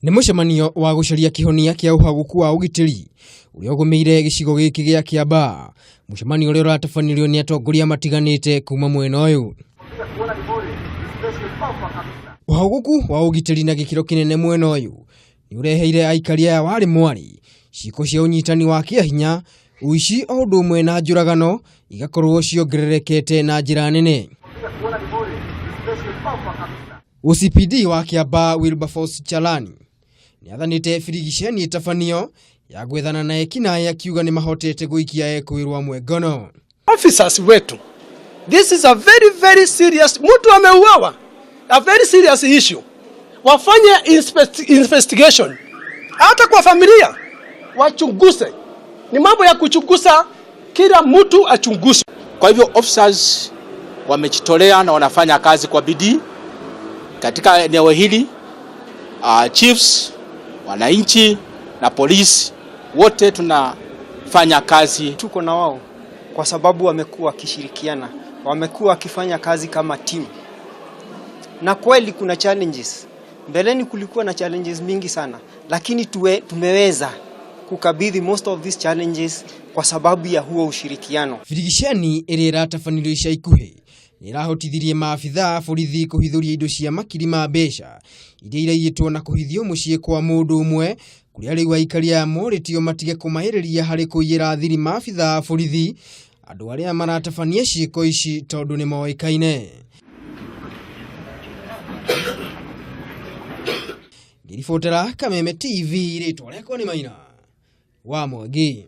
Nĩ mũcemanio wa gũcaria kĩhonia kĩa ũhaguku wa ũgitĩri ũrĩa ũgũmĩire gĩcigo gĩkĩ gĩa Kiambaa. Mũcemanio ũrĩa ũratabanirio nĩ atongoria matiganĩte kuma mwena ũyũ. Ũhaguku wa ũgitĩri na gĩkĩro kĩnene mwena ũyũ nĩ ũreheire aikari aya warĩ mwari ciiko cia ũnyitani wa kĩahinya, ũici o ũndũ ũmwe na njũragano igakorwo ciongererekete na njĩra nene. OCPD wa Kiambaa Wilberforce Chalani nĩathanĩte birigiceni ĩtabanio ya gwethana na ekinaĩ akiuga nĩ mahotete gũikia ekũĩrwo amwe ngono. Officers wetu, this is a very serious, mtu ameuawa, a very serious issue. Wafanye investigation, hata kwa familia wachunguze. Ni mambo ya kuchunguza, kila mtu achunguze. Kwa hivyo officers wamejitolea na wanafanya kazi kwa bidii katika eneo hili. Chiefs, wananchi na polisi wote tunafanya kazi. Tuko na wao kwa sababu wamekuwa wakishirikiana, wamekuwa wakifanya kazi kama team. Na kweli kuna challenges. Mbeleni kulikuwa na challenges mingi sana, lakini tumeweza kukabidhi most of these challenges kwa sababu ya huo ushirikiano. Birigiceni ĩrĩa ĩratabanirio ica ikuhĩ nĩ ĩrahotithirie maabithaa borithi kũhithũria indo cia makiri ma mbeca iria iraiyĩtwo na kũhithio mũciĩ kwa mũndũ ũmwe, kũrĩa rĩu aikari aya morĩtio matige kũmahĩrĩria harĩ kũiyĩra thiri maabithaa borithi, andũ arĩa maratabania ciĩko ici tondũ nĩ moĩkaine. Ngĩribotera Kameme TV, rĩtwa rĩakwa nĩ Maina wa Mwangi.